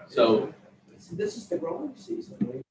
So This is the growing season.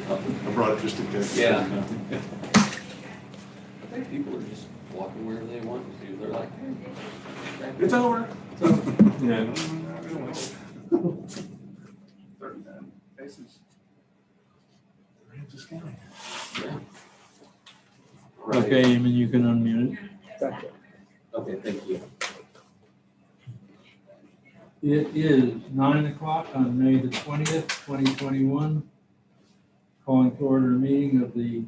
I brought it just in case. yeah, I think people are just walking wherever they want to. They're like, hey, It's over. Yeah. 39 cases. Aransas County. yeah. Right. Okay, Amy, you can unmute Gotcha. Okay, thank you. it. It is 9 o'clock on May the 20th, 2021. Calling to order a meeting of the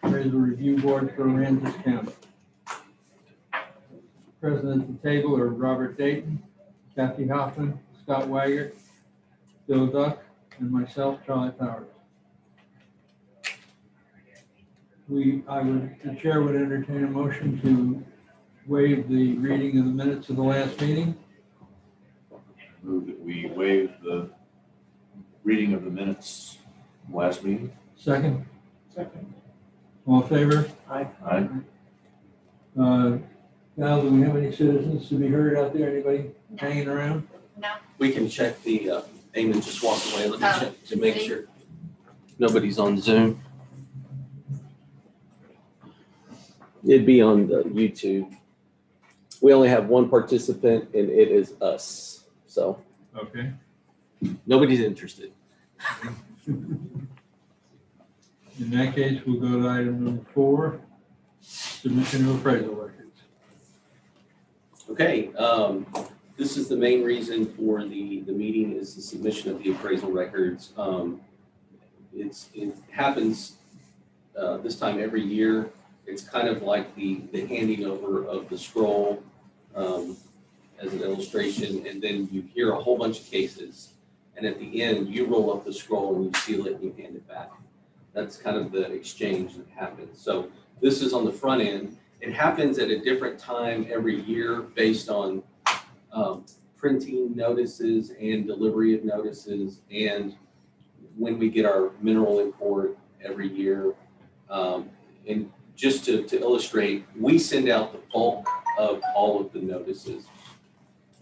Appraisal Review Board for Aransas County. Present at the table are Robert Dayton, Kathy Hoffman, Scott Waggart, Bill Duck, and myself, Charlie Powers. The chair would entertain a motion to waive the reading of the minutes of the last meeting. Move that we waive the reading of the minutes from last meeting. Second, Second. all in favor? Aye. Val, do we have any citizens to be heard out there? Anybody hanging around? No. We can check the, Eamon just walked away. Let me Oh, check to make see? sure nobody's on Zoom. It'd be on the YouTube. We only have one participant and it is us. So Okay. nobody's interested. In that case, we'll go to item number 4, submission of appraisal records. Okay, this is the main reason for the meeting is the submission of the appraisal records. It happens this time every year. It's kind of like the handing over of the scroll as an illustration, and then you hear a whole bunch of cases. And at the end, you roll up the scroll and you seal it and you hand it back. That's kind of the exchange that happens. So this is on the front end. It happens at a different time every year based on printing notices and delivery of notices, and when we get our mineral report every year. And just to illustrate, we send out the bulk of all of the notices.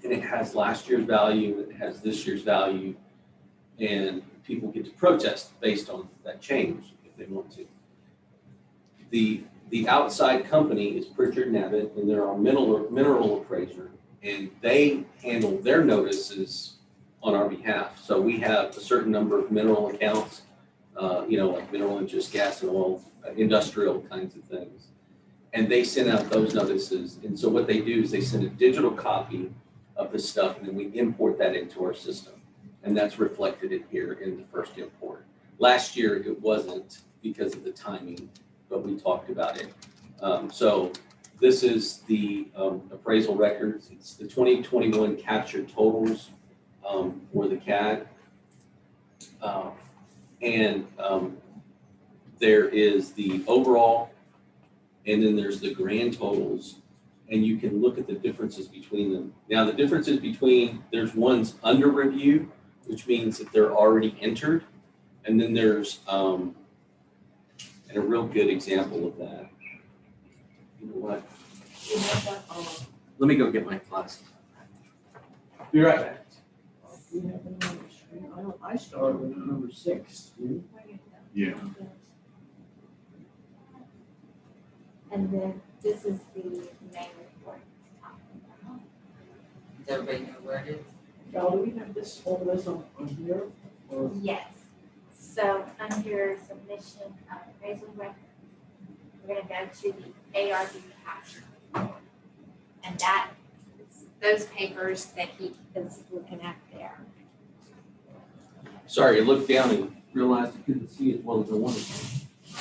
And it has last year's value, it has this year's value, and people get to protest based on that change if they want to. The outside company is Pritchard & Abbott, and they're our mineral appraiser, and they handle their notices on our behalf. So we have a certain number of mineral accounts, like mineral interest, gas and oil, industrial kinds of things. And they send out those notices. And so what they do is they send a digital copy of the stuff, and then we import that into our system. And that's reflected in here in the first import. Last year, it wasn't because of the timing, but we talked about it. So this is the appraisal records. It's the 2021 captured totals for the CAD. There is the overall, and then there's the grand totals, and you can look at the differences between them. Now, the differences between, there's ones under review, which means that they're already entered, and then there's, and a real good example of that. You know what? Let me go get my glasses. Be right back. We have another screen. I started with number 6. dude. Yeah. And then this is the main report. Does everybody know where it is? Val, do we have this, all this on here? Or Yes, so under submission of appraisal record, we're gonna go to the ARB capture. And that, those papers that he is looking at there. Sorry, I looked down and realized I couldn't see as well as I wanted to.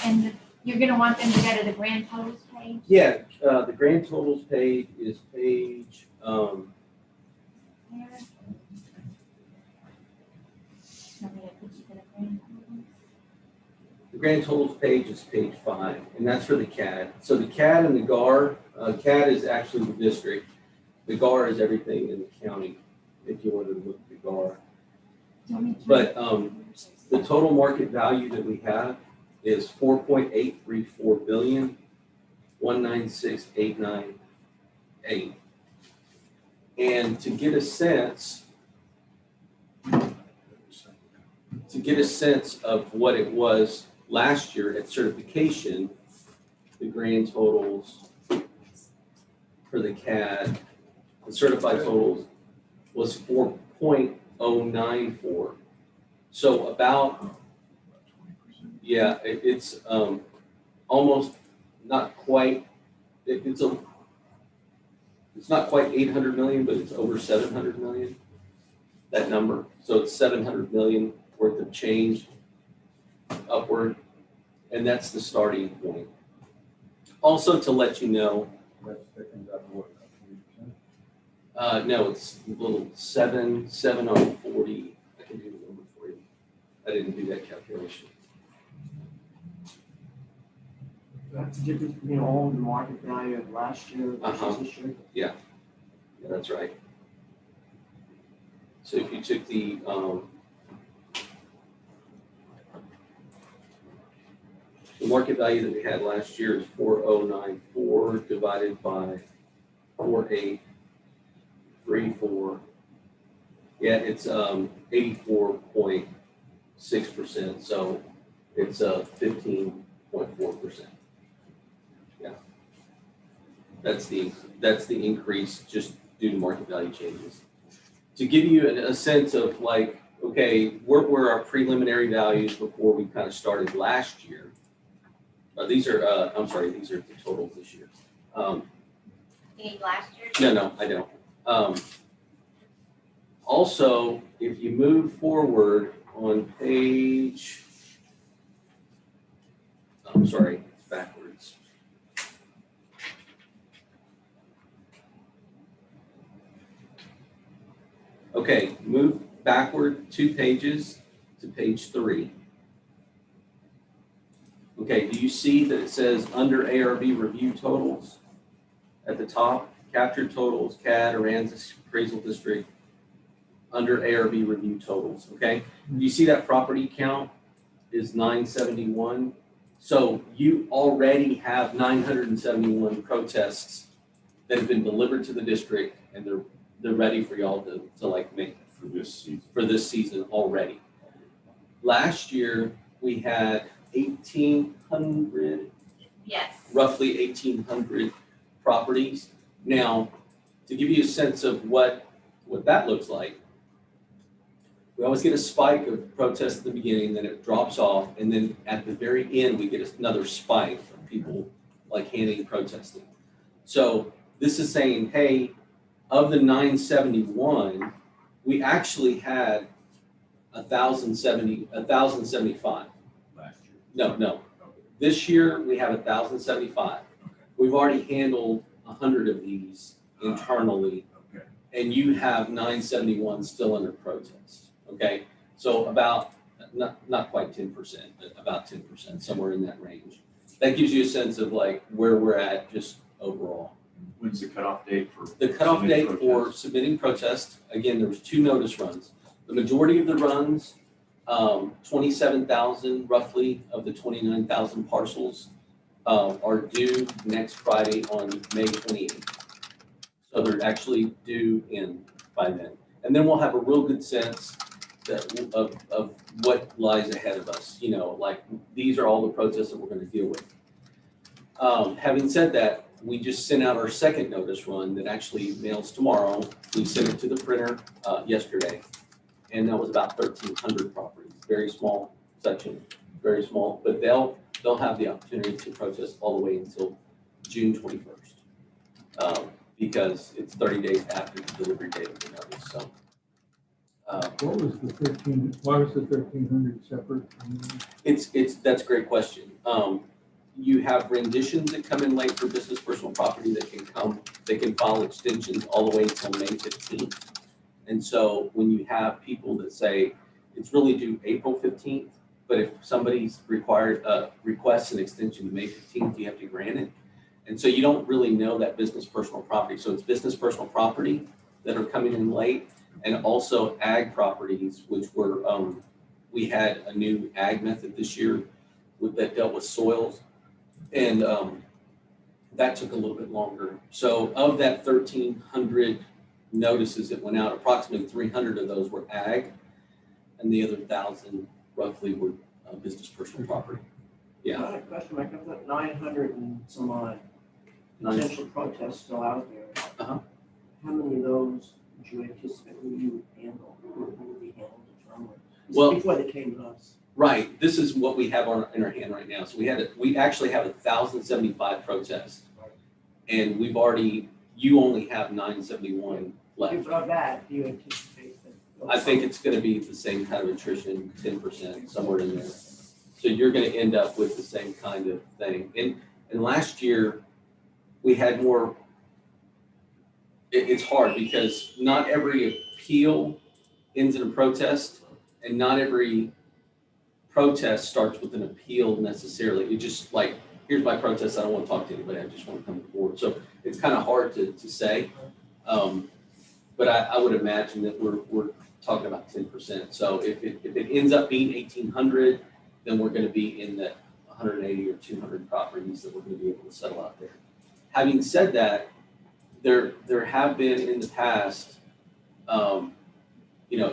And you're gonna want them to go to the grand totals page? Yeah, the grand totals page is page, There. Want me to put you to the grand totals? the grand totals page is page 5, and that's for the CAD. So the CAD and the GAR, CAD is actually the district. The GAR is everything in the county, if you wanted to look at the GAR. Do you want me to- But the total market value that we have is 4.834 billion, 196,898. And to get a sense of what it was last year at certification, the grand totals for the CAD, the certified totals was 4.094. So about, yeah, it's almost not quite, it's not quite 800 million, but it's over 700 million, that number. So it's 700 million worth of change upward, and that's the starting point. Also to let you know, no, it's a little 7 on 40. I can do the number for you. I didn't do that calculation. that's the difference between all the market value of last year versus this year. Yeah, that's right. So if you took the market value that we had last year is 4094 divided by 4834. Yeah, it's 84.6%. So it's 15.4%. Yeah. That's the increase just due to market value changes. To give you a sense of like, okay, what were our preliminary values before we kind of started last year? These are the totals this year. You need last year's? No, I don't. Also, if you move forward on page, it's backwards. Okay, move backward 2 pages to page 3. Okay, do you see that it says under ARB review totals at the top, captured totals, CAD, Aransas Appraisal District, under ARB review totals, okay? Do you see that property count is 971? So you already have 971 protests that have been delivered to the district, and they're ready for y'all to like make For this season. for this season already. Last year, we had 1,800, Yes. roughly 1,800 properties. Now, to give you a sense of what that looks like, we always get a spike of protests at the beginning, then it drops off, and then at the very end, we get another spike of people like handing protesting. So this is saying, hey, of the 971, we actually had 1,075. Last year. No. Okay. This year, we have 1,075. We've already handled 100 of these internally, Okay. and you have 971 still under protest, okay? So about, not quite 10%, but about 10%, somewhere in that range. That gives you a sense of like where we're at just overall. When's the cutoff date for? The cutoff date submitting for protests? submitting protest, again, there was 2 notice runs. The majority of the runs, 27,000 roughly of the 29,000 parcels are due next Friday on May 28th. So they're actually due in by then. And then we'll have a real good sense of what lies ahead of us. You know, like these are all the protests that we're going to deal with. Having said that, we just sent out our second notice run that actually mails tomorrow. We sent it to the printer yesterday, and that was about 1,300 properties. Very small section, very small, but they'll have the opportunity to protest all the way until June 21st, because it's 30 days after the delivery date of the notice. So, What was the 13, why was the 1,300 separate from the? that's a great question. You have renditions that come in late for business personal property that they can file extensions all the way until May 15th. And so when you have people that say it's really due April 15th, but if somebody's requests an extension to May 15th, you have to grant it. And so you don't really know that business personal property. So it's business personal property that are coming in late, and also ag properties, which were, we had a new ag method this year that dealt with soils. And that took a little bit longer. So of that 1,300 notices that went out, approximately 300 of those were ag, and the other 1,000 roughly were business personal property. Yeah. I had a question, Mike, I've got 900 and some odd Nice. potential protests still out there. Uh-huh. How many of those would you anticipate you would handle, would be handled internally? This is Well- before they came to us. Right. This is what we have in our hand right now. So we actually have 1,075 protests, and you only have 971 left. If of that, do you anticipate that? I think it's going to be the same kind of attrition, 10%, somewhere in there. So you're going to end up with the same kind of thing. And last year, we had more, it's hard because not every appeal ends in a protest, and not every protest starts with an appeal necessarily. It just like, here's my protest, I don't want to talk to anybody, I just want to come to the board. So it's kind of hard to say. But I would imagine that we're talking about 10%. So if it ends up being 1,800, then we're going to be in that 180 or 200 properties that we're going to be able to settle out there. Having said that, there have been in the past,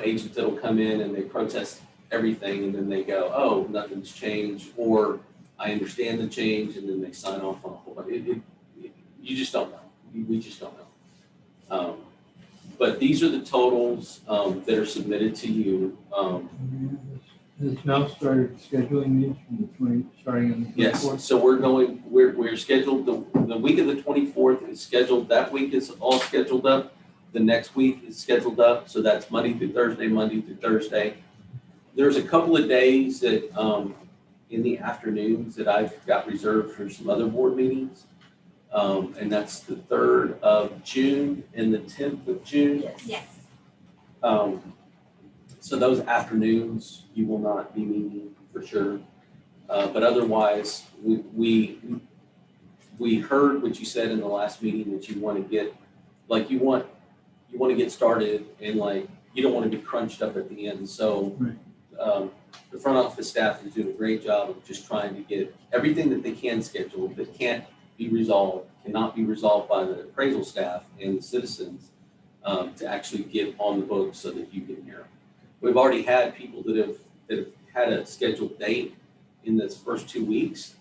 agents that'll come in and they protest everything, and then they go, oh, nothing's changed, or I understand the change, and then they sign off on a whole bunch. You just don't know. We just don't know. But these are the totals that are submitted to you. Has now started scheduling these from the 20, starting on the 24th? Yes, so we're scheduled, the week of the 24th is scheduled, that week is all scheduled up. The next week is scheduled up, so that's Monday through Thursday. There's a couple of days that, in the afternoons that I've got reserved for some other board meetings. And that's the 3rd of June and the 10th of June. Yes. So those afternoons, you will not be meeting for sure. But otherwise, we heard what you said in the last meeting that you want to get, like you want to get started and like, you don't want to be crunched up at the end. So the front office staff is doing a great job of just trying to get everything that they can schedule that cannot be resolved by the appraisal staff and the citizens to actually get on the books so that you can hear them. We've already had people that have had a scheduled date in this first 2 weeks,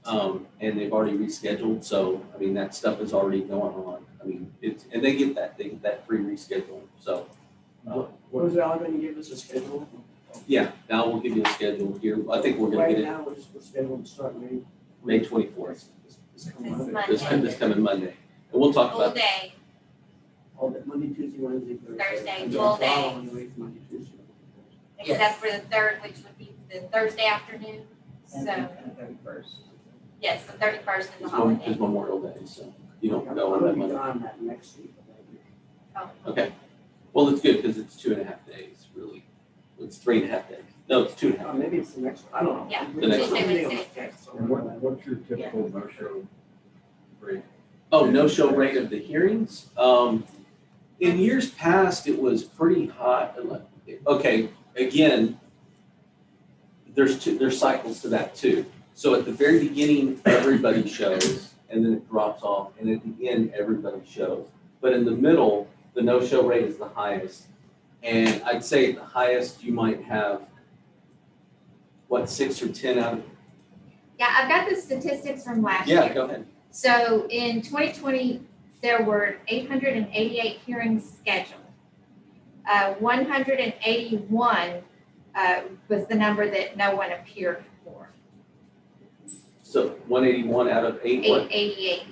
and they've already rescheduled. So, I mean, that stuff is already going on. I mean, and they get that free rescheduling. So, What was Al going to give us a schedule? yeah, now we'll give you a schedule here. I think we're going to Right get it now, we're scheduled to start May 24th, this coming Monday. Monday. this coming Monday. And we'll talk Full about, day. All that Monday, Tuesday, Wednesday, Thursday. Thursday, And then full day. following week, Monday, Tuesday. Except for the 3rd, which would be the Thursday afternoon. And So, 31st. yes, the 31st is the is holiday. Memorial Day, so you don't I'm go on gonna that be Monday. gone that next week. Oh, Okay, well, it's good because it's 2.5 days, really. It's 3.5 days. No, it's 2.5. Maybe it's the next one, I don't know. Yeah, The next Tuesday, one. Wednesday, And what's your typical no-show rate? Oh, no-show rate of the hearings? In years past, it was pretty hot. Okay, again, there's cycles to that too. So at the very beginning, everybody shows, and then it drops off, and at the end, everybody shows. But in the middle, the no-show rate is the highest. And I'd say at the highest, you might have, 6 or 10 out of, Yeah, I've got the statistics from last year. yeah, go ahead. So in 2020, there were 888 hearings scheduled. 181 was the number that no one appeared for. So 181 out of 8, what? 888.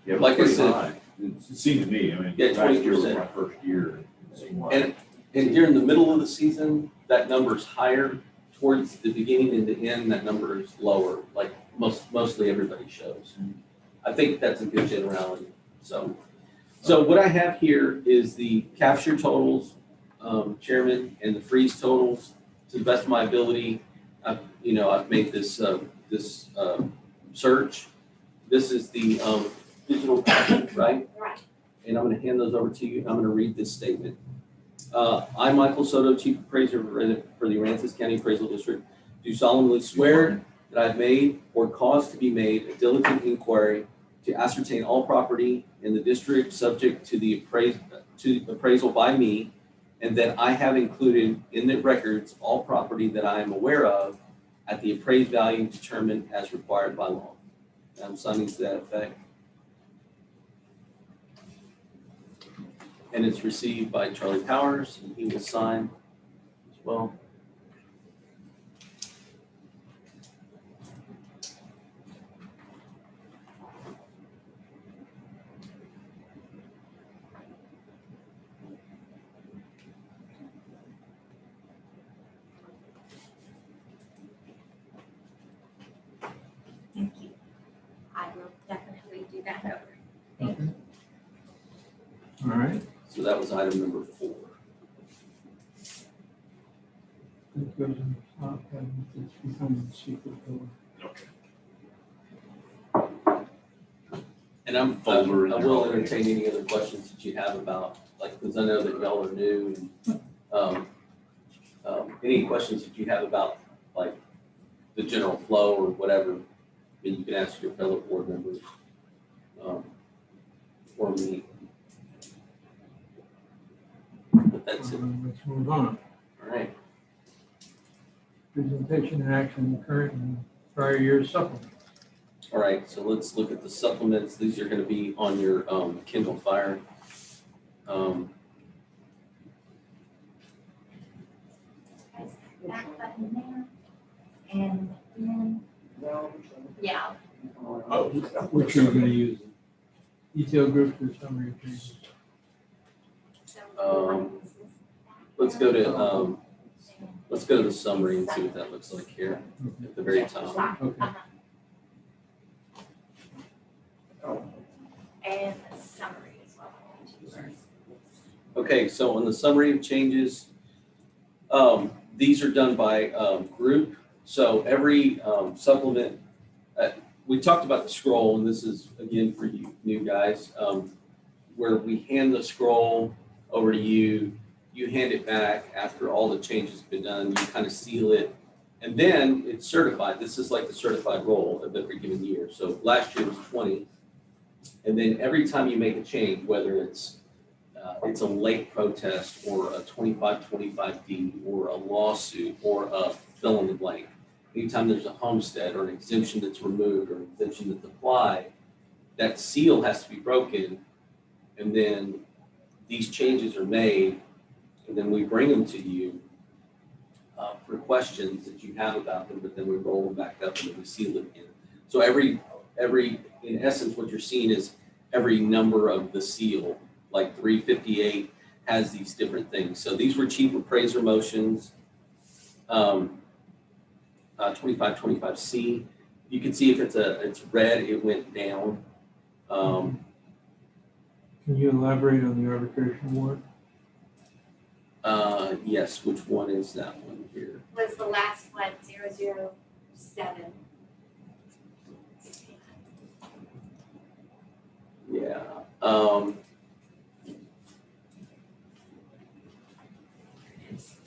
Yeah, it was Like I pretty said- high. It seemed to me, I mean, Yeah, last year was 20%. my first year. It seemed like- And during the middle of the season, that number is higher. Towards the beginning and the end, that number is lower, like mostly everybody shows. I think that's a good generality, so. So what I have here is the capture totals, Chairman, and the freeze totals. To the best of my ability, I've made this search. This is the digital copy, right? Right. And I'm gonna hand those over to you. I'm gonna read this statement. I, Michael Soto, Chief Appraiser for the Aransas County Appraisal District, do solemnly swear that I've made or caused to be made a diligent inquiry to ascertain all property in the district subject to the appraisal by me, and that I have included in the records all property that I am aware of at the appraised value determined as required by law. And I'm signing to that effect. And it's received by Charlie Powers, and he will sign as well. Thank you. I will definitely do that over. Okay. All right. So that was item number 4. That goes in the file cabinet. It's behind the secret door. And I Folder in there will already. entertain any other questions that you have about, like, because I know that y'all are new. And any questions that you have about, like, the general flow or whatever, then you can ask your fellow board members or me. But that's it. Let's move on. All right. Presentation and action, current and prior year's supplement. All right, so let's look at the supplements. These are gonna be on your Kindle Fire. That button there. And then, yeah, Which are you gonna use? Detail groups or summary of changes? so. Let's go to the summary and see what that looks like here at the very top. Okay. And the summary as well. Okay, so on the summary of changes, these are done by group. So every supplement, we talked about the scroll, and this is again for you new guys, where we hand the scroll over to you, you hand it back after all the changes have been done, you kind of seal it, and then it's certified. This is like the certified roll of every given year. So last year was 20, and then every time you make a change, whether it's a late protest or a 2525D or a lawsuit or a fill in the blank. Anytime there's a homestead or an exemption that's removed or an exemption that's applied, that seal has to be broken, and then these changes are made, and then we bring them to you for questions that you have about them, but then we roll them back up and then we seal it again. So every in essence, what you're seeing is every number of the seal, like 358 has these different things. So these were chief appraiser motions. 2525C, you can see if it's red, it went down. Can you elaborate on the arbitration award? Yes, which one is that one here? Was the last one 007? Yeah.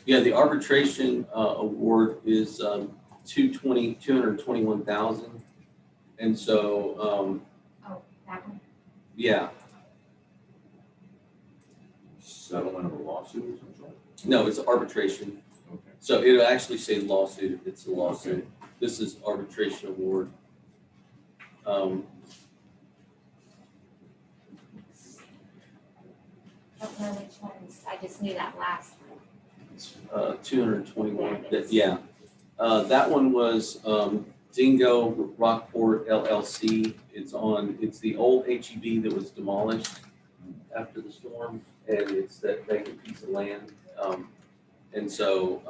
Yeah, the arbitration award is 221,000. And so, Oh, that one? yeah, Settlement of a lawsuit or something? no, it's arbitration. Okay. So it'll actually say lawsuit if it's a lawsuit. This is arbitration award. I don't know which ones, I just knew that last one. 221, There it is. yeah. That one was Dingo Rockport LLC. It's the old HEB that was demolished after the storm, and it's that vacant piece of land. And so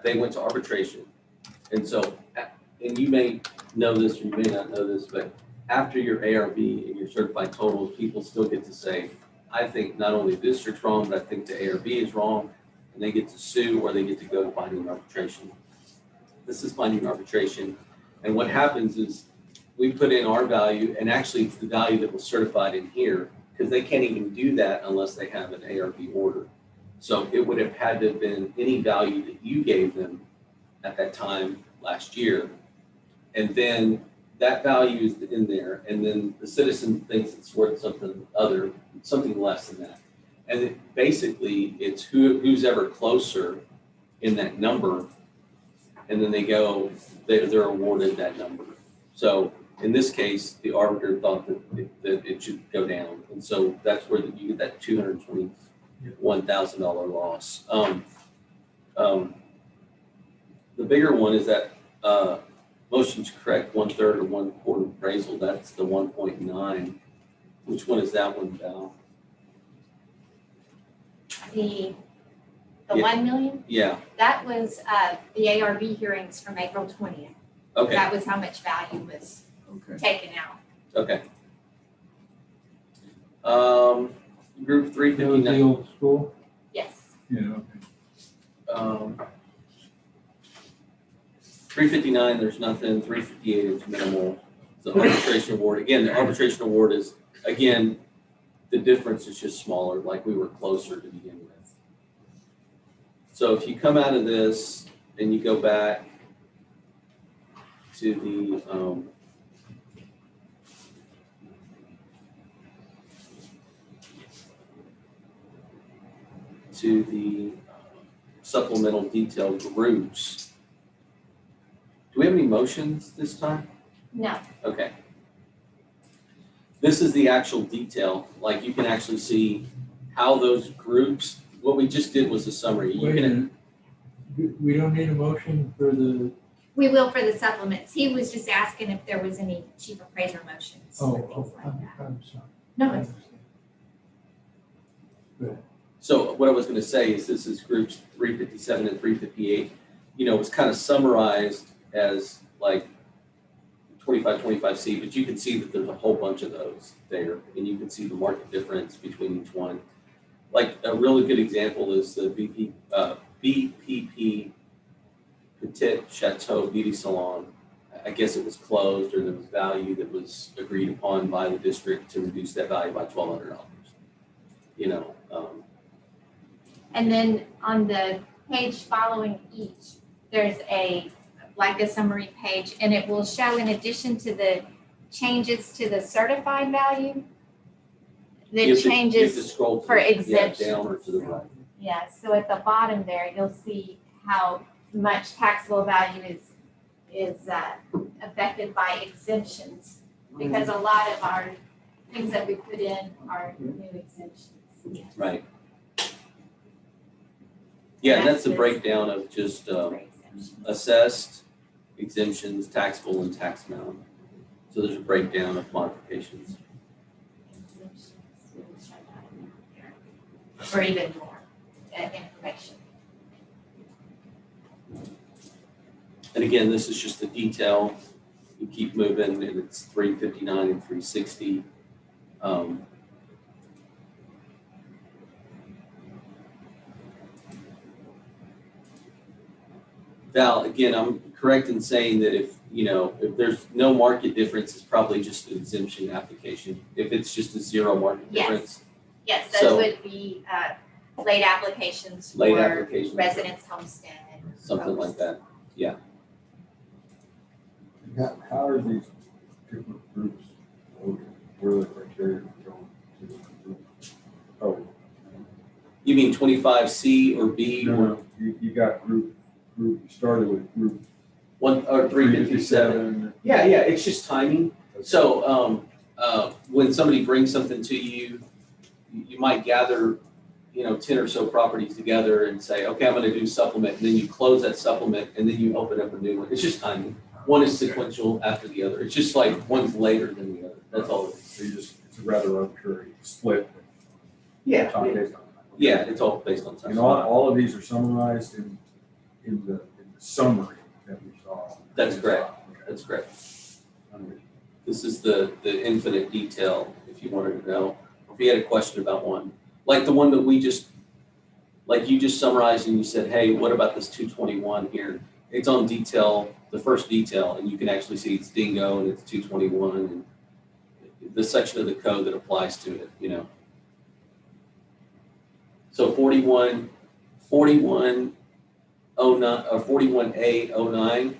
they went to arbitration. And so, and you may know this or you may not know this, but after your ARB and your certified totals, people still get to say, I think not only the district's wrong, but I think the ARB is wrong, and they get to sue or they get to go to binding arbitration. This is binding arbitration, and what happens is we put in our value, and actually it's the value that was certified in here, because they can't even do that unless they have an ARB order. So it would have had to have been any value that you gave them at that time last year, and then that value is in there, and then the citizen thinks it's worth something less than that. And basically, it's who's ever closer in that number, and then they're awarded that number. So in this case, the arbiter thought that it should go down, and so that's where you get that $221,000 loss. The bigger one is that motion's correct 1/3 or 1/4 appraisal. That's the 1.9. Which one is that one, Val? The Yeah. 1 million, Yeah. that was the ARB hearings from April 20th. Okay. That was how much value was Okay. taken out. Okay. Group That was the 359. old school? Yes. Yeah, okay. 359, there's nothing. 358 is minimal. The arbitration award, again, the arbitration award is, again, the difference is just smaller, like we were closer to begin with. So if you come out of this and you go back to the supplemental detailed groups, Do we have any motions this time? No, Okay. This is the actual detail, like you can actually see how those groups, what we just did was a summary. You Wait a can, minute. We don't need a motion for the, we will for the supplements. He was just asking if there was any chief appraiser motions or things like that. I'm sorry. No, it's so what I was gonna say is this is groups 357 and 358. You know, it's kind of summarized as like 25C, but you can see that there's a whole bunch of those there, and you can see the market difference between each one. Like a really good example is the BPP Petit Chateau Beauty Salon. I guess it was closed, or there was value that was agreed upon by the district to reduce that value by $1,200. You know, And then on the page following each, there's like a summary page, and it will show, in addition to the changes to the certified value, you the have to changes, scroll for yeah, exemptions. down or to the right. yeah, so at the bottom there, you'll see how much taxable value is affected by exemptions, because a lot of our things that we put in are new exemptions. Right. Yeah, and that's the That's breakdown of just For exemptions. assessed, exemptions, taxable, and tax amount. So there's a breakdown of modifications. Exemptions, we will show that in there. Or even more information. And again, this is just the detail. You keep moving, and it's 359 and 360. Val, again, I'm correct in saying that if there's no market difference, it's probably just an exemption application. If it's just a zero market Yes. difference, Yes, So- those would be late applications late for application, residence homestead. something like that. How are these different groups voted? What are the criteria for going to different groups? Oh, You mean 25C or B or no, you got group, you started with group 1 or 357? 357. Yeah, it's just timing. So when somebody brings something to you, you might gather, 10 or so properties together and say, okay, I'm going to do supplement. And then you close that supplement and then you open up a new one. It's just timing. One is sequential after the other. It's just like one's later than the other. That's all it is. So it's a rather arbitrary split. Yeah. Time based on that. Yeah, it's all based on time. And all of these are summarized in the summary that we saw. That's correct. Okay. That's correct. I'm with you. This is the infinite detail, if you wanted to know. If you had a question about one, like the one that you just summarized and you said, hey, what about this 221 here? It's on detail, the first detail, and you can actually see it's dingo and it's 221 and the section of the code that applies to it, So 4109 or 41A09,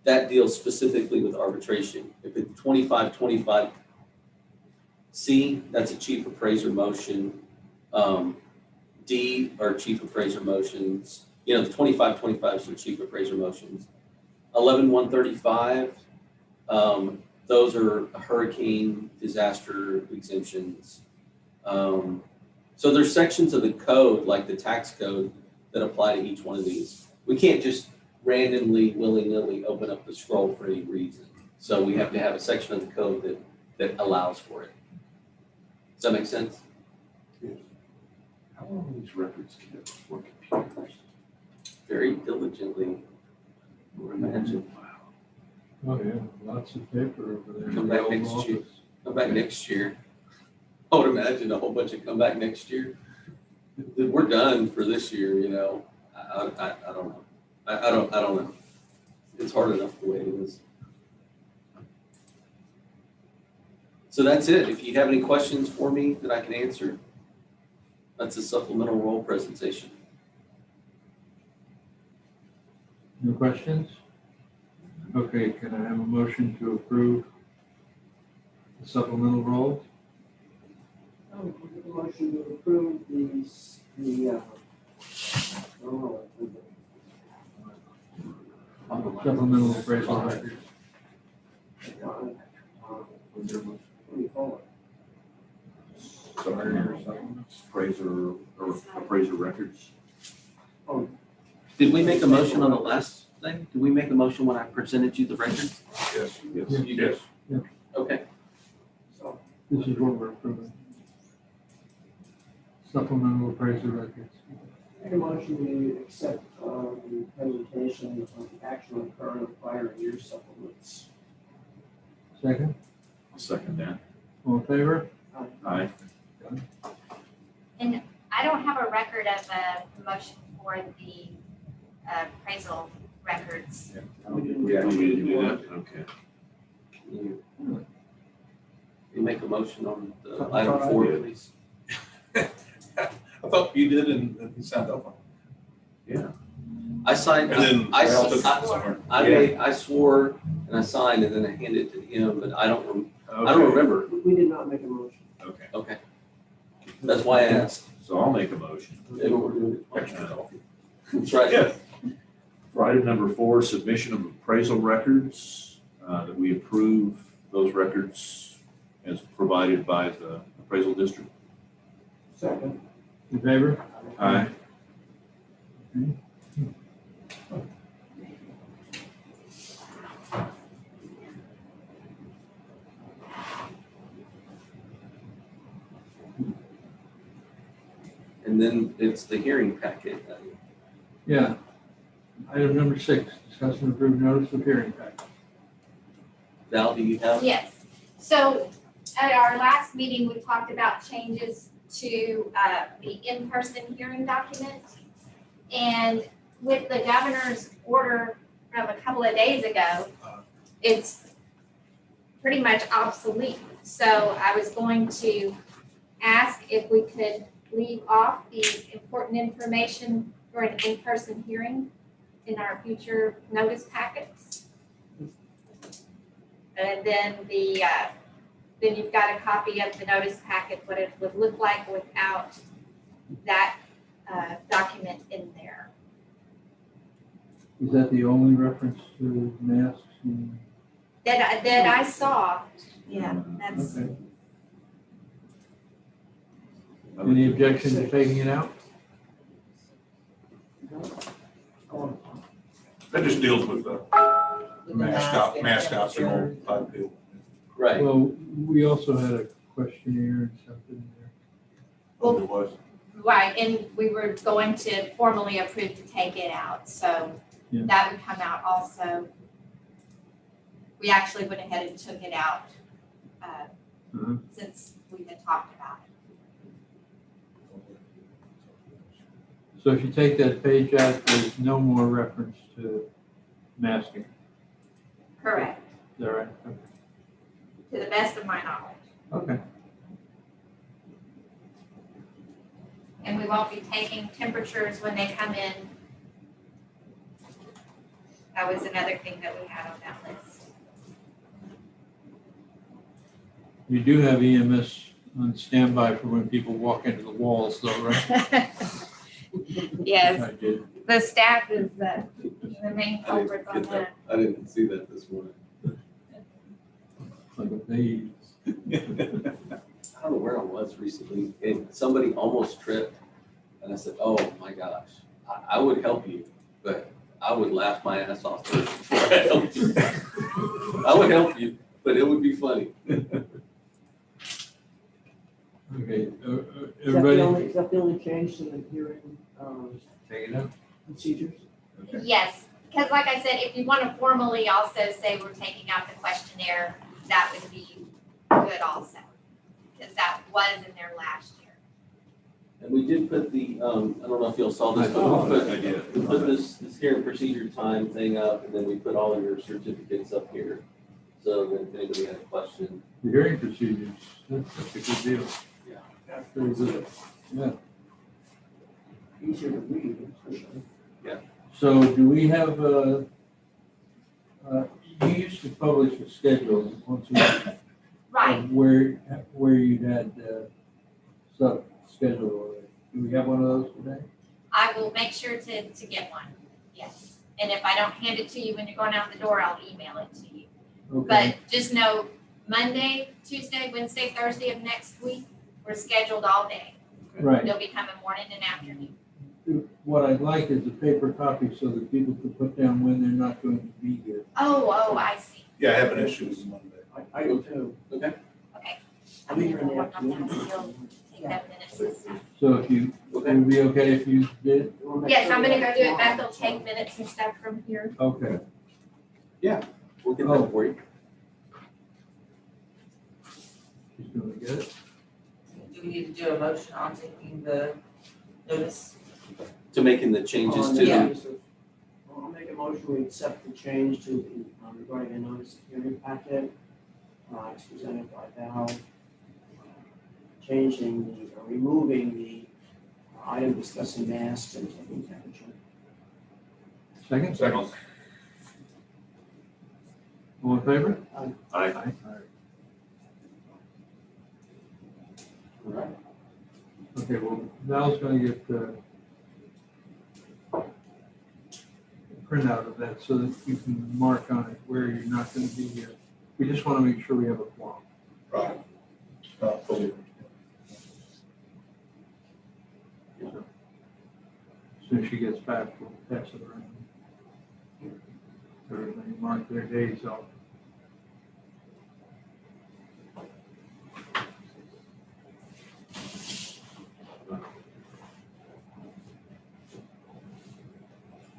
that deals specifically with arbitration. If it's 2525C, that's a chief appraiser motion. D are chief appraiser motions. The 2525s are chief appraiser motions. 11135, those are hurricane disaster exemptions. So there's sections of the code, like the tax code, that apply to each one of these. We can't just randomly, willy-nilly open up the scroll for any reason. So we have to have a section of the code that allows for it. Does that make sense? How long are these records kept for computers? Very diligently, I would imagine. Oh, yeah, lots of paper over there. Come back next year. Come back next year. I would imagine a whole bunch of come back next year. We're done for this year, I don't know. I don't know. It's hard enough the way it is. So that's it. If you have any questions for me that I can answer, that's a supplemental role presentation. No questions? Okay, can I have a motion to approve the supplemental roll? I'll make a motion to approve supplemental appraisal records. Was there much What do you call summary or something? Appraiser or appraiser records. Did we make a motion on the last thing? Did we make a motion when I presented you the records? Yes. Yes. You did? Okay. it? So, This is what we're approving. Supplemental appraisal records. make a motion to accept the presentation of the actual and current of prior year supplements. Second, I'll second that. all in favor? Aye. And I don't have a record of a motion for the appraisal records. We didn't We didn't do that. that, okay. You make a motion on the item 4, please. I thought you did and you signed up on Yeah. I signed, it. And then I Ralph did I- somewhere. I swore and I signed and then I handed it to him, but I don't remember. We did not make a motion. Okay, Okay. That's why I asked. so I'll make a motion. Maybe we're doing it. Extra coffee. That's right. Yeah. For item number 4, submission of appraisal records, that we approve those records as provided by the appraisal district. Second. In favor? Aye. And then it's the hearing packet. Yeah. Item number 6, discuss and approve notice of hearing package. Val, do you have? Yes, so at our last meeting, we talked about changes to the in-person hearing document. And with the governor's order from a couple of days ago, it's pretty much obsolete. So I was going to ask if we could leave off the important information for an in-person hearing in our future notice packets. And then then you've got a copy of the notice packet, what it would look like without that document in there. Is that the only reference to masks? and- That I saw, yeah, that's, Okay. Any objection to taking it out? That just deals with the mask optional type deal. Right. Well, we also had a questionnaire and stuff in there. Well- It was. right, and we were going to formally approve to take it out, so Yeah. that would come out also. We actually went ahead and took it out Mhm. since we had talked about it. So if you take that page out, there's no more reference to masking. Correct, Is that right? to the best of my knowledge. Okay. And we won't be taking temperatures when they come in. That was another thing that we had on that list. You do have EMS on standby for when people walk into the walls though, right? Yes, I did. the staff is the main I culprit didn't on get that. that. I didn't see that this morning. Like a baby. I don't know where I was recently and somebody almost tripped. And I said, oh my gosh, I would help you, but I would laugh my ass off first before I helped you. I would help you, but it would be funny. Okay, Is that the everybody, only, is that the only change to the hearing, take it out. procedures? Yes, because like I said, if you want to formally also say we're taking out the questionnaire, that would be good also. Because that was in there last year. And we did put the, I don't know if y'all saw this, but we put this hearing procedure time thing up and then we put all of your certificates up here. So that if anybody had a question, The hearing procedures, that's a good deal. Yeah. That's very good. Yeah. Easier to read, especially. So do we have, you used to publish a schedule once a week. Right, of Where you'd had, stuff scheduled already. Do we have one of those today? I will make sure to get one, yes. And if I don't hand it to you when you're going out the door, I'll email it to you. Okay, But just know, Monday, Tuesday, Wednesday, Thursday of next week, we're scheduled all day. right. They'll be coming morning and afternoon. What I'd like is a paper copy so that people could put down when they're not going to be here. Oh, I see. Yeah, I have an issue with Monday. I do too. Okay. Okay. I'll be here in the Work on that, afternoon. still take that minutes and stuff. So if you, it would be okay if you did? You wanna make Yes, sure I'm we gonna have go do it, quorum? Beth will take minutes and stuff from here. Okay. We'll get Oh. that for you. She's gonna get it. Do we need to do a motion on taking the notice? To making the changes On to the the, notice of- I'll make a motion, we accept the change to the, regarding the notice of hearing packet. It's presented by Val. Changing the, removing the item discussing masks and taking temperature. Second? Second. All in favor? Aye. all right. Okay, well, Val's gonna get a printout of that so that you can mark on it where you're not gonna be here. We just wanna make sure we have a quorum. Right. Fully. As soon as she gets back, we'll pass it around. Everybody mark their days off.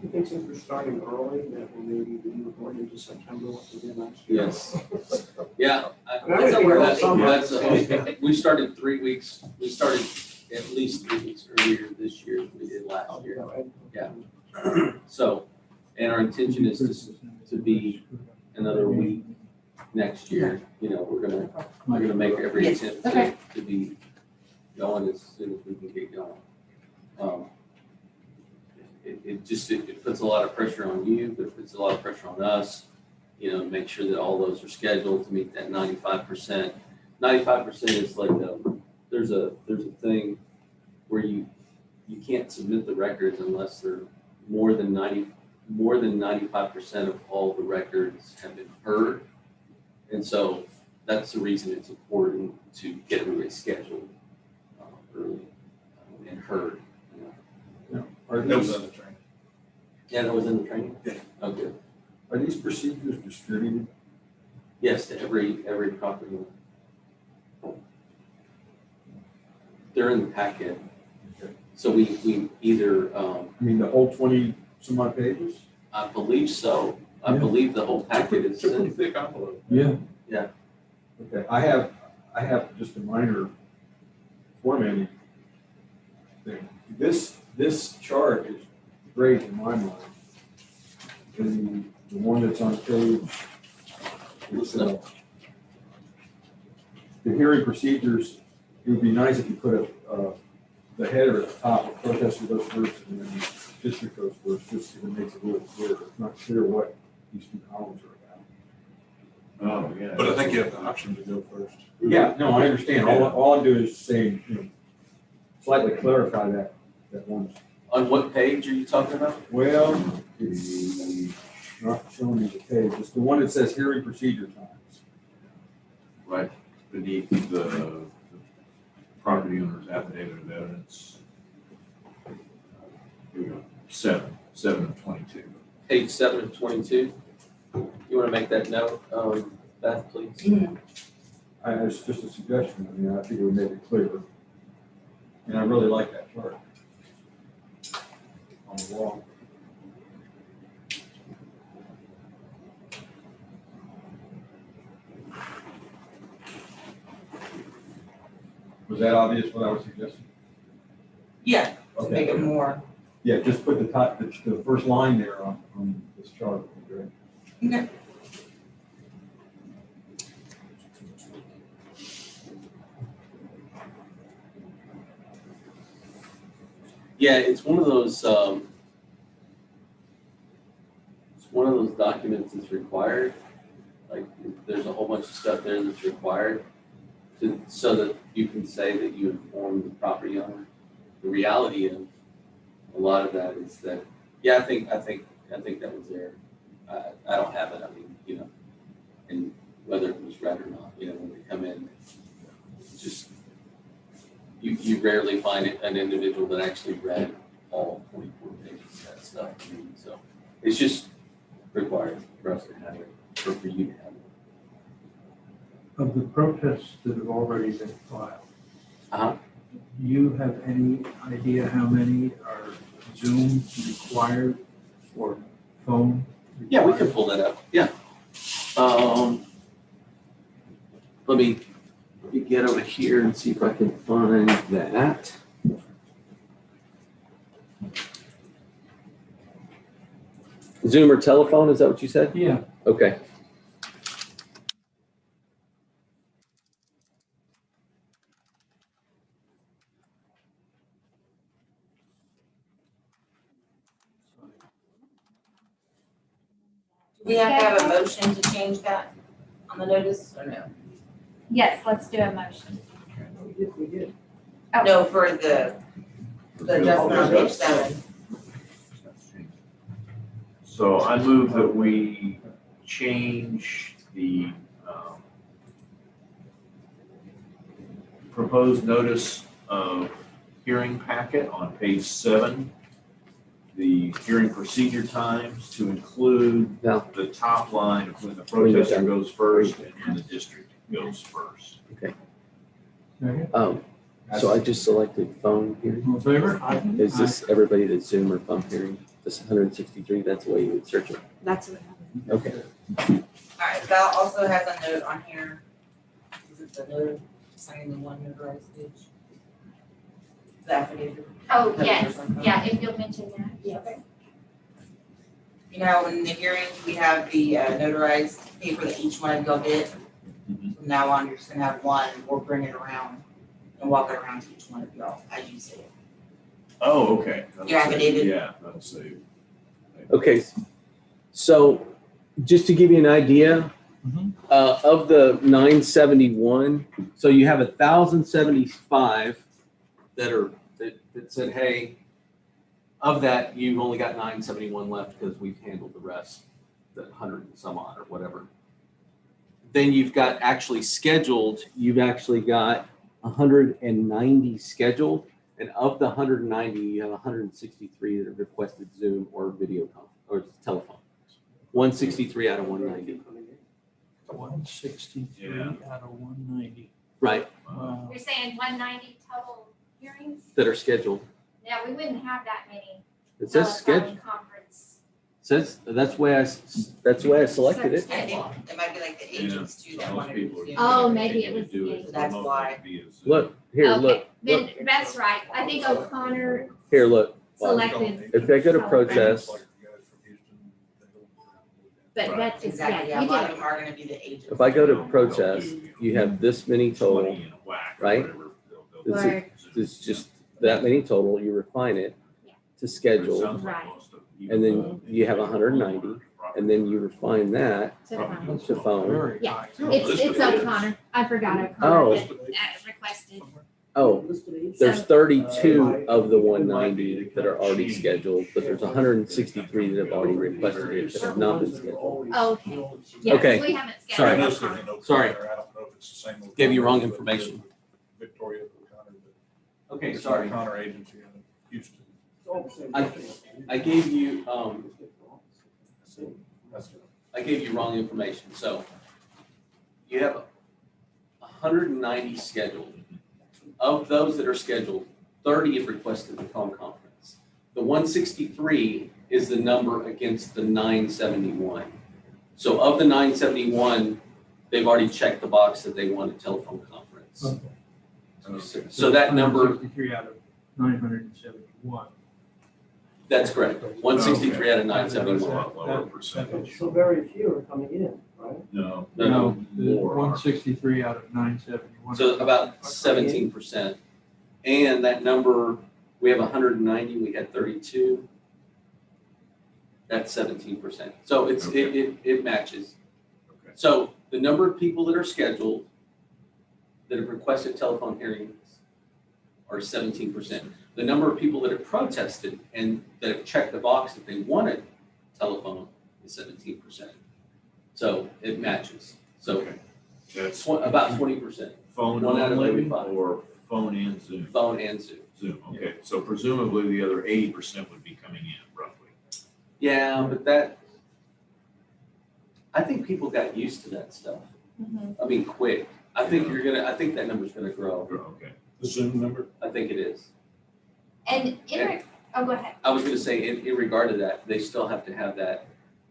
You think since we're starting early, that we maybe be going into September like we did last year? Yes. Yeah. That's a weird summer. We started 3 weeks, we started at least 3 weeks earlier this year than we did last year. Yeah. So, and our intention is to be another week next year. You know, we're gonna make every Yes, attempt okay. to be going as soon as we can get going. It puts a lot of pressure on you, but it puts a lot of pressure on us, you know, to make sure that all those are scheduled to meet that 95%. 95% is like, there's a thing where you can't submit the records unless they're more than 95% of all the records have been heard. And so that's the reason it's important to get everybody scheduled early and heard. Are That was these, on the train. Yeah, that was in the training? Yeah. Okay. are these procedures distributed? Yes, to every property owner. They're in the packet. Okay. So we either, I mean, the whole 20 some odd pages? I believe so. I Yeah. believe the whole packet is It's a pretty in. thick envelope. Yeah. Yeah. Okay, I have just a minor formatting thing. This chart is great in my mind. The one that's on page, it's, the hearing procedures, it would be nice if you put the header at the top, the protester goes first and then the district goes first, just so it makes it really clear. It's not clear what these two columns are about. Oh, yeah. But I think you have the option to go first. Yeah, no, I understand. All I'm doing is saying, you know, slightly clarify that one. On what page are you talking about? Well, it's not showing you the page. It's the one that says hearing procedure times. Right beneath the property owner's affidavit of evidence. Here we go, 7 of 22. Page 7 of 22. You want to make that note, Beth, please? It's just a suggestion. I mean, I think it would make it clearer. And I really like that chart on the wall. Was that obvious what I was suggesting? Yeah, to make it more. Yeah, just put the first line there on this chart would be great. Okay. Yeah, it's one of those documents that's required. Like, there's a whole bunch of stuff there that's required so that you can say that you informed the property owner. The reality of a lot of that is that, yeah, I think I think that was there. I don't have it, I mean, you know, and whether it was read or not, you know, when they come in, just, you rarely find an individual that actually read all 24 pages of that stuff. I mean, so it's just required for us to have it, or for you to have it. Of the protests that have already been filed, Uh-huh. do you have any idea how many are Zoom required or phone required? Yeah, we can pull that up, yeah. Let me get over here and see if I can find that. Zoom or telephone, is that what you said? Yeah, Okay. Do we have to have a motion to change that on the notice or no? Yes, let's do a motion. We did. Oh. No, for the adjustment on page 7. So I move that we change the proposed notice of hearing packet on page 7, the hearing procedure times to include No. the top line of when the protester goes first and when the district goes first. second, So I just selected phone hearing. all in favor? Is this everybody that's Zoom or phone hearing? This 163, that's the way you would search it. That's what happened. Okay. Alright, Val also has a note on here. Is it the note signing the one notarized page? The affidavit. Oh, yes, yeah, if you'll mention that, yes. You know, in the hearings, we have the notarized paper that each one of y'all get. From now on, you're just gonna have one, we'll bring it around and walk it around to each one of y'all as you see it. Oh, okay. That'll Your save- affidavit. Yeah, that'll save. Okay, so just to give you an idea, Mhm. of the 971, so you have 1,075 that said, hey, of that, you've only got 971 left because we've handled the rest, the 100 and some odd or whatever. Then you've got actually scheduled, you've actually got 190 scheduled. And of the 190, you have 163 that have requested Zoom or video or telephone. 163 out of 190. 163 Yeah. out of 190. Right, Wow. You're saying 190 total hearings? that are scheduled. Yeah, we wouldn't have that many. It says scheduled. Telephone conference. Says that's the way I selected it. I think it might be like the agents too that Most wanted to people are do. Oh, maybe it was do the it agent. That's why. via Zoom. Look here, Okay, look then that's right. I think O'Connor here, look. selected, If I go to protest, but Right. that's just, Exactly, yeah, yeah, a you lot of did. them are gonna be the agents. if I go to protest, you have this many total. 20 in a whack or right? whatever, they'll It's, do. Right. it's just that many total. You refine it Yeah. to It schedule, sounds like Right. most of them, and even then though you have 190, and then you refine that To phone. to phone. Very Yeah. high. It's O'Connor. I forgot O'Connor Oh. that requested. Oh, Listed each. there's 32 of the 190 that are already scheduled, but there's 163 that have already requested it that have not been scheduled. Oh, okay. Yeah, 'cause Okay. we haven't Sorry. scheduled O'Connor. Sorry. I don't know if it's the same. Gave you wrong O'Connor, but information. Victoria O'Connor, but Okay, it's sorry. O'Connor agency out of Houston. I gave you, That's good. I gave you wrong information. So you have 190 scheduled. Of those that are scheduled, 30 have requested the phone conference. The 163 is the number against the 971. So of the 971, they've already checked the box that they want a telephone conference. Okay. So that number, 163 out of 971. that's correct. 163 out of A 971. lot lower percentage. So very few are coming in, right? No. No, More are. 163 out of 971. So about 17%. And that number, we have 190, we had 32. That's 17%. So it matches. Okay. So the number of people that are scheduled that have requested telephone hearings are 17%. The number of people that have protested and that have checked the box that they wanted telephone is 17%. So it matches. So Okay. That's about 20%, phone one out of every only five. or phone and Zoom? phone and Zoom. Zoom, okay. So presumably the other 80% would be coming in roughly. Yeah, but that, I think people got used to that stuff. I mean, quick. I think that number's gonna grow. Okay. The Zoom number? I think it is. And oh, go ahead. I was gonna say, in regard to that, they still have to have that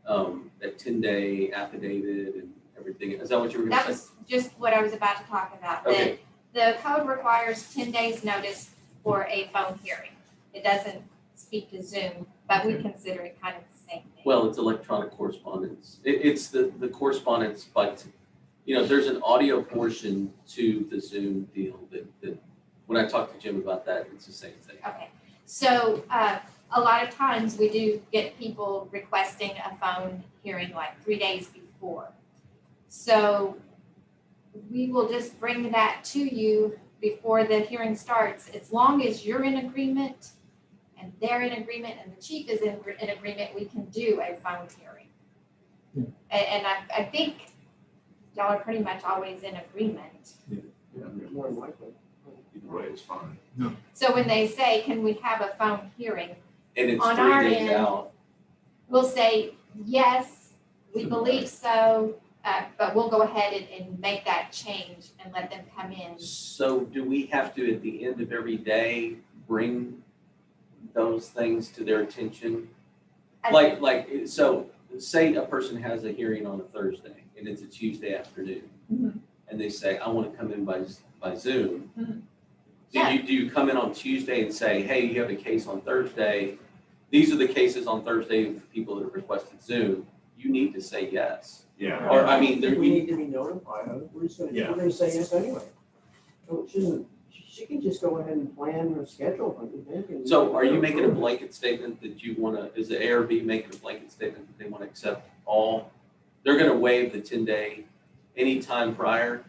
10-day affidavit and everything. Is that what you were gonna That say? was just what I was about to talk about. Okay. The code requires 10 days notice for a phone hearing. It doesn't speak to Zoom, but we consider it kind of the same thing. Well, it's electronic correspondence. It's the correspondence, but, there's an audio portion to the Zoom deal that when I talked to Jim about that, it's the same thing. Okay, so a lot of times we do get people requesting a phone hearing like 3 days before. So we will just bring that to you before the hearing starts, as long as you're in agreement and they're in agreement and the chief is in agreement, we can do a phone hearing. And I think y'all are pretty much always in agreement. More than likely. Either way, it's fine. So when they say, can we have a phone hearing? And it's On our 3 days end- out. We'll say, yes, we believe so, but we'll go ahead and make that change and let them come in. So do we have to, at the end of every day, bring those things to their attention? So say a person has a hearing on a Thursday and it's a Tuesday afternoon. Mhm. And they say, I want to come in by Zoom. Mhm. Do you come in on Tuesday and say, hey, you have a case on Thursday? These are the cases on Thursday of people that have requested Zoom. You need to say yes. Yeah. Or, I mean, We need to be notified of it. We're Yeah. gonna say yes anyway. So she can just go ahead and plan her schedule. So are you making a blanket statement that you want to, is the ARB making a blanket statement that they want to accept all? They're going to waive the 10-day anytime prior?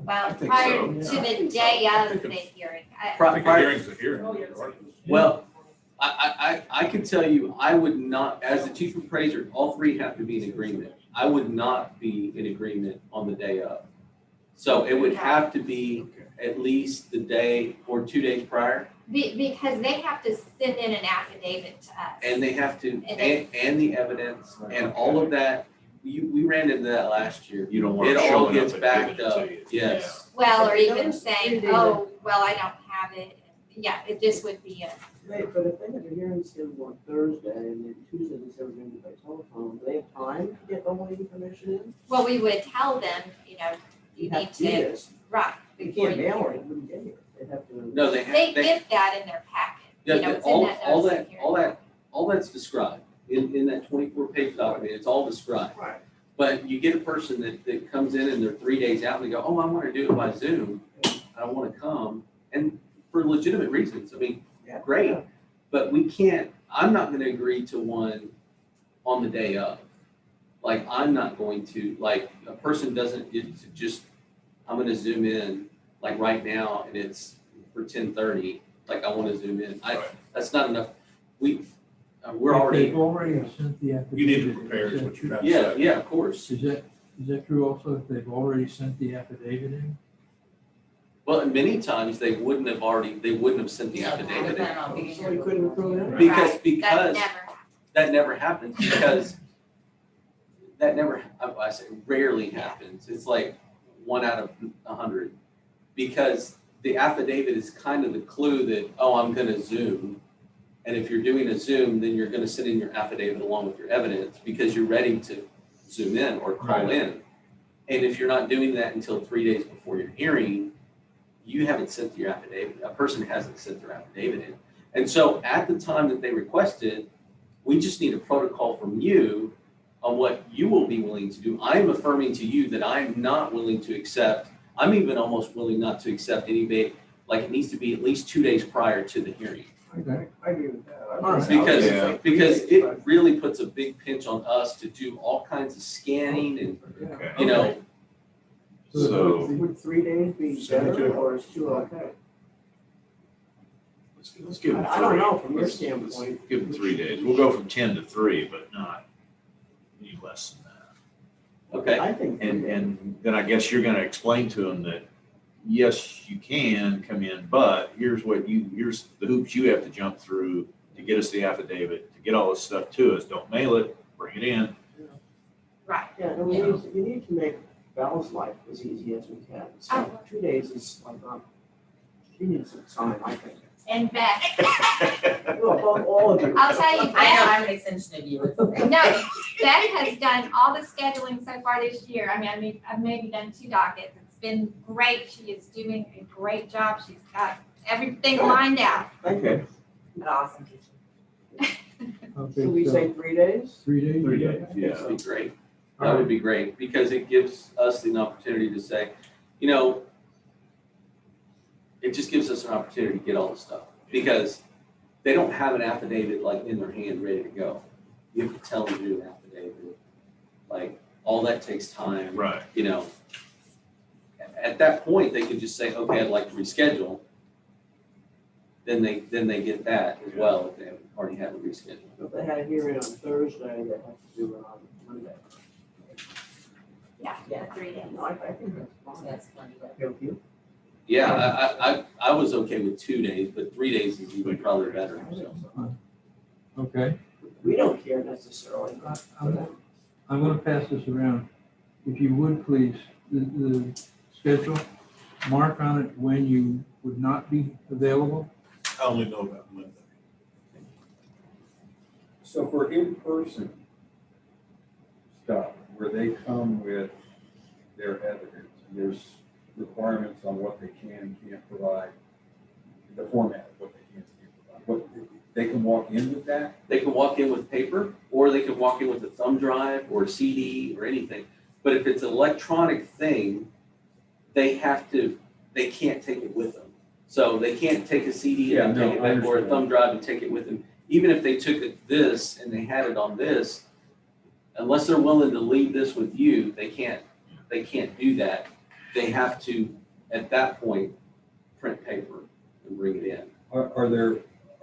Well, think prior so, to yeah. the day I of think the it's- hearing. I think a Prior- hearing's a hearing. Well, I can tell you, I would not, as the chief appraiser, all three have to be in agreement. I would not be in agreement on the day of. So it would have to be at least the day or 2 days prior, Because they have to send in an affidavit to us. and they have to, And and the evidence, and all of that. We ran into that last year. You don't want It to all show gets up and backed give it up, to you. yes. Well, or even Those 3 saying, days oh, well, I don't have it. Yeah, it just would be a, Right, but if they have a hearing scheduled on Thursday and then Tuesday they say we're gonna do by telephone, do they have time to get all the information in? well, we would tell them, you need have to, do this. right. They before can't you mail hear it, it wouldn't get here. They'd have to. No, they They have, get that in their packet. yeah, You know, it's in all, that all notice that, of hearing. all that's described in that 24-page document. It's all described. Right. But you get a person that comes in and they're 3 days out and they go, oh, I want to do it by Zoom. I don't want to come. And for legitimate reasons, I mean, Yeah. great. Yeah. But we can't, I'm not going to agree to one on the day of. Like, I'm not going to, like, a person doesn't get to just, I'm going to Zoom in, like right now, and it's for 10:30, like I want to Zoom in. Right. That's not enough. We're If already, they've already sent the affidavit. You need to prepare is what you have to yeah, say. yeah, of course. Is that true also if they've already sent the affidavit in? Well, and many times they wouldn't have sent the affidavit in. Depending on being So you here. couldn't approve it? Because, Right, that never happened. that never happens because that never, I say rarely happens. It's like 1 out of 100. Because the affidavit is kind of the clue that, oh, I'm gonna Zoom. And if you're doing a Zoom, then you're gonna send in your affidavit along with your evidence because you're ready to Zoom in or call Right. in. And if you're not doing that until 3 days before your hearing, you haven't sent your affidavit, a person hasn't sent their affidavit in. And so at the time that they requested, we just need a protocol from you on what you will be willing to do. I'm affirming to you that I'm not willing to accept, I'm even almost willing not to accept any, like it needs to be at least 2 days prior to the hearing. I agree with that. Because, Yeah. because it really puts a big pinch on us to do all kinds of scanning and, Okay. you know, So- Would 3 days be 72 better or is 2 okay? Let's give them 3. I don't know, from your Let's standpoint. give them 3 days. We'll go from 10 to 3, but not any less than that. Okay, I think. And then I guess you're gonna explain to them that, yes, you can come in, but here's the hoops you have to jump through to get us the affidavit, to get all this stuff to us. Don't mail it, bring it in. Right. Yeah, and you need to make Bella's life as easy as we can. So 2 days is like, she needs some time, I think. And Beth, Well, all of you. I'll tell you, I know, Beth, I'm an extension of you. no, Beth has done all the scheduling so far this year. I mean, I've maybe done 2 dockets. It's been great. She is doing a great job. She's got everything lined out. Thank you. An awesome teacher. Okay, Should we so say 3 days? 3 days? 3 days, that yeah. would be great. That would be great, because it gives us an opportunity to say, you know, it just gives us an opportunity to get all the stuff, because they don't have an affidavit like in their hand, ready to go. You have to tell them to do an affidavit. Like, all that takes time. Right. You know, at that point, they could just say, okay, I'd like to reschedule. Then they get that as well, if they haven't already had a reschedule. If they had a hearing on Thursday, they have to do it on Monday. Yeah, 3 days. No, I think that's fine. That's plenty of. Okay with you? Yeah, I was okay with 2 days, but 3 days is even probably better, so. Okay, We don't care necessarily. I'm gonna pass this around. If you would, please, the schedule, mark on it when you would not be available. I only know about Monday. So for in-person stuff, where they come with their evidence, and there's requirements on what they can and can't provide, the format of what they can and can't provide, they can walk in with that? They can walk in with paper, or they can walk in with a thumb drive or a CD or anything. But if it's an electronic thing, they can't take it with them. So they can't take a CD and Yeah, take no, it I back, or a understand. thumb drive and take it with them. Even if they took this and they had it on this, unless they're willing to leave this with you, they can't do that. They have to, at that point, print paper and bring it in. Are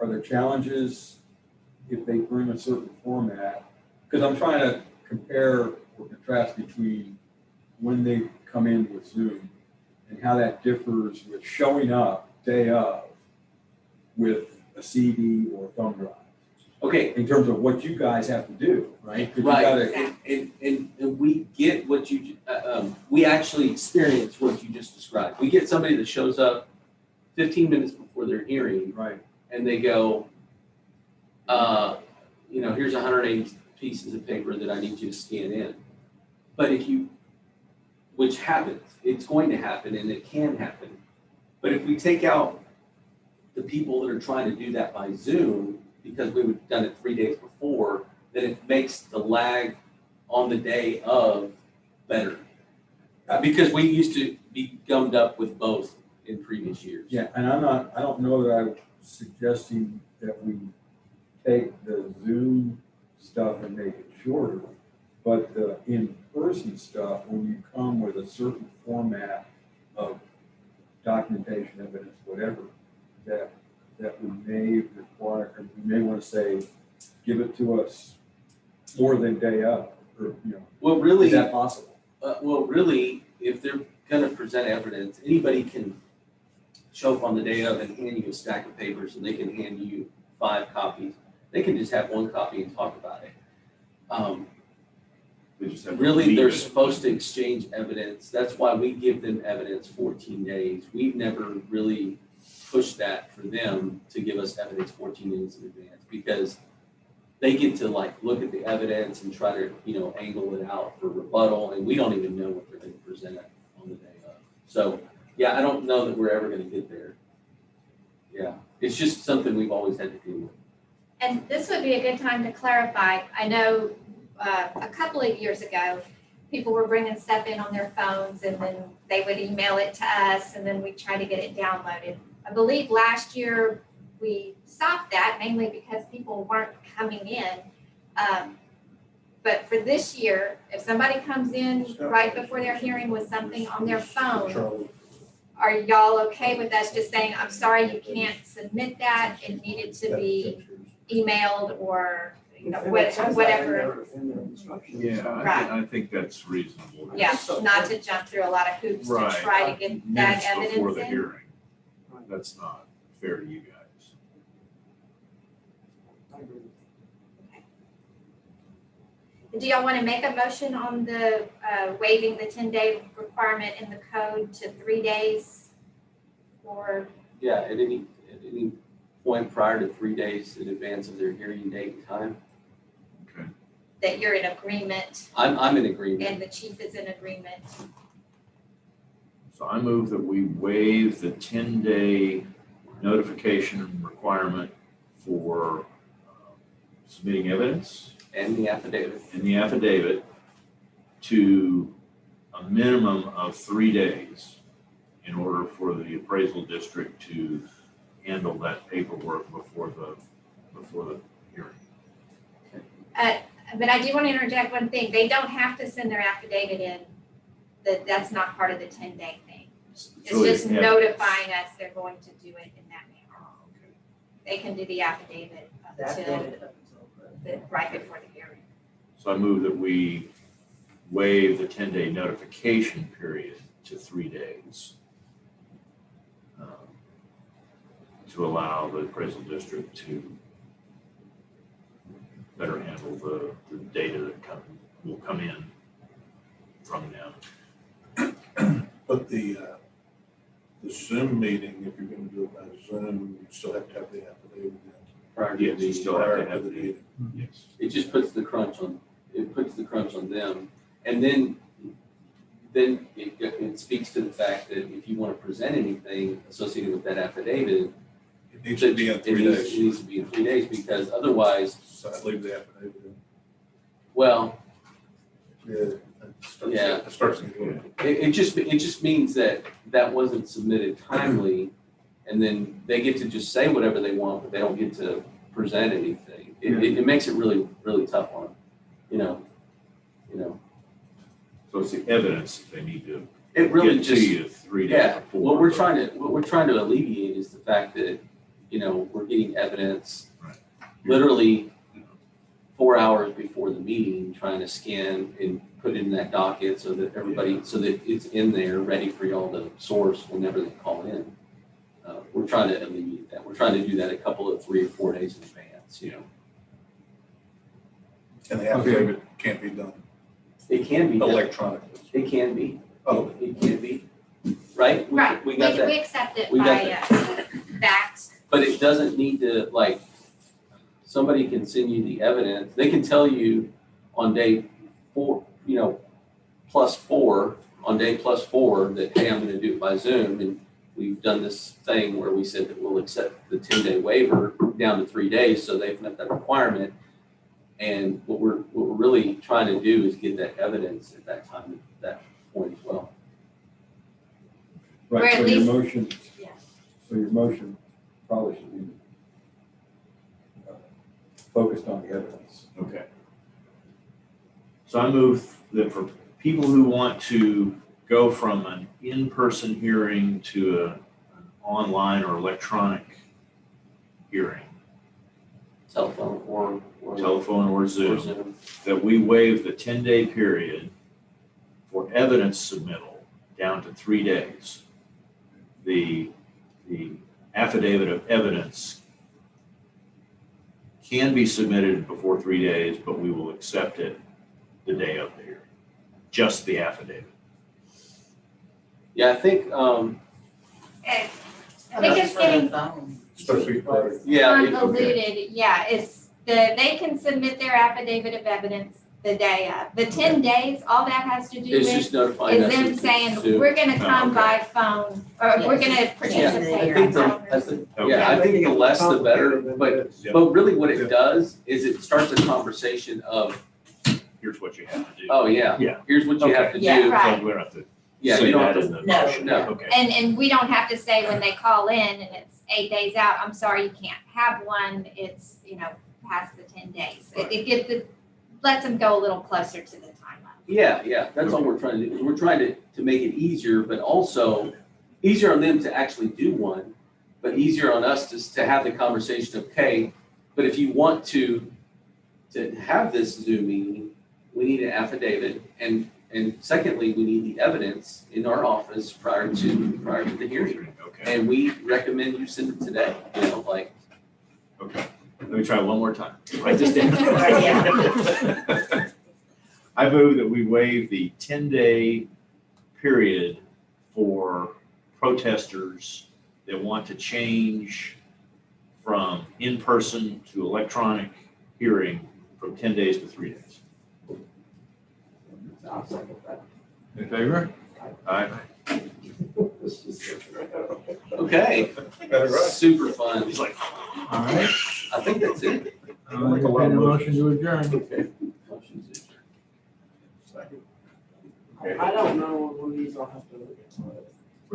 there challenges if they bring a certain format? Because I'm trying to compare or contrast between when they come in with Zoom and how that differs with showing up day of with a CD or thumb drive, Okay, in terms of what you guys have to do, right? 'Cause you right, gotta- and we get what you, we actually experience what you just described. We get somebody that shows up 15 minutes before their hearing, Right. and they go, here's 180 pieces of paper that I need you to scan in. But which happens, it's going to happen and it can happen. But if we take out the people that are trying to do that by Zoom, because we would have done it 3 days before, then it makes the lag on the day of better. Because we used to be gummed up with both in previous years. Yeah, and I don't know that I'm suggesting that we take the Zoom stuff and make it shorter, but the in-person stuff, when you come with a certain format of documentation, evidence, whatever, that we may require, or we may want to say, give it to us more than day of, or, Well, really, is that possible? if they're gonna present evidence, anybody can show up on the day of and hand you a stack of papers, and they can hand you 5 copies. They can just have 1 copy and talk about it. They just have to Really, leave they're it. supposed to exchange evidence. That's why we give them evidence 14 days. We've never really pushed that for them to give us evidence 14 days in advance, because they get to look at the evidence and try to, angle it out for rebuttal, and we don't even know what they're going to present on the day of. So, yeah, I don't know that we're ever going to get there. Yeah, it's just something we've always had to deal with. And this would be a good time to clarify. I know a couple of years ago, people were bringing stuff in on their phones, and then they would email it to us, and then we try to get it downloaded. I believe last year we stopped that mainly because people weren't coming in. But for this year, if somebody comes in right before their hearing with something on their phone, are y'all okay with us just saying, I'm sorry, you can't submit that, it needed to be emailed or, you know, If it says that in whatever. in their instructions. Yeah, Right. I think that's reasonable. Yeah, not to jump through a lot of hoops to Right. try to get that Minutes before evidence the in. hearing. That's not fair to you guys. I agree. Do y'all want to make a motion on the waiving the 10-day requirement in the code to 3 days? Or, Yeah, at any point prior to 3 days in advance of their hearing date and time. Okay. that you're in agreement I'm in agreement. and the chief is in agreement? So I move that we waive the 10-day notification requirement for submitting evidence And the affidavit. in the affidavit to a minimum of 3 days in order for the appraisal district to handle that paperwork before the hearing. But I do want to interject one thing. They don't have to send their affidavit in. That's not part of the 10-day thing. It's So just yeah. notifying us they're going to do it in that manner. Okay. They can do the affidavit That's until, dated up until. right before the hearing. So I move that we waive the 10-day notification period to 3 days to allow the appraisal district to better handle the data that will come in from them. But the Zoom meeting, if you're gonna do it by Zoom, you still have to have the affidavit in Prior to Yes, you the, still have prior to to have the the, meeting. yes. it just puts the crunch on them. And then it speaks to the fact that if you want to present anything associated with that affidavit, It needs to be in 3 it days. needs to be in 3 days, because otherwise, So I leave the affidavit in. well, Yeah. It starts- Yeah. It starts to get a little. it just means that wasn't submitted timely, and then they get to just say whatever they want, but they don't get to present anything. It makes it really, really tough on them, you know. So it's the evidence that they need to It really get to just, you 3 days yeah, before. what we're trying to alleviate is the fact that, we're getting evidence Right. literally 4 hours before the meeting, trying to scan and put it in that docket so that so that it's in there, ready for y'all to source whenever they call in. We're trying to alleviate that. We're trying to do that a couple of 3 or 4 days in advance, And the affidavit can't be done It can be done. electronically. It can be. Oh. It can be, right? Right, We got that. we accept it We got by fax. But it doesn't need to, somebody can send you the evidence. They can tell you on day 4, +4, on day +4 that, hey, I'm gonna do it by Zoom. And we've done this thing where we said that we'll accept the 10-day waiver down to 3 days, so they've met that requirement. And what we're really trying to do is get that evidence at that time, at that point as well. Or Right, at so your least- motion, Yeah. so your motion probably should be focused on the evidence. Okay. So I move that for people who want to go from an in-person hearing to an online or electronic hearing, Telephone or telephone or or Zoom, Zoom. that we waive the 10-day period for evidence submittal down to 3 days. The affidavit of evidence can be submitted before 3 days, but we will accept it the day of the hearing. Just the affidavit. Yeah, I think, I think it's getting Especially Friday. yeah, convoluted, yeah, they can submit their affidavit of evidence the day of. The 10 days, all that has to do it's with just notifying is us. them it's saying, Zoom. we're gonna come okay. by phone, or we're gonna Yeah, I participate. think Okay. yeah, I think the less the better, but Yeah. really what it Yeah. does is it starts a conversation of, Here's what you have to do. oh, yeah. Yeah. Here's what you have to Yeah, do. right. So we don't have to Yeah, say you don't that have in to, the No, motion. no. Okay. And we don't have to say when they call in and it's 8 days out, I'm sorry, you can't have one, it's, past the 10 days. It lets them go a little closer to the timeline. yeah, that's all we're trying to do. Is we're trying to make it easier, but also easier on them to actually do one, but easier on us to have the conversation of, okay, but if you want to have this Zoom meeting, we need an affidavit, and secondly, we need the evidence in our office prior to the hearing. Okay, And we recommend you send it today, you know, like, okay. Let me try one more time. Write this down. I move that we waive the 10-day period for protesters that want to change from in-person to electronic hearing from 10 days to 3 days. I'll second that. In favor? Aye. okay, Got it right. super fun. He's like, All right. I think that's it. I'll entertain a motion to adjourn. Okay. Motion's adjourned. Second. I don't know when these, I'll have to look at.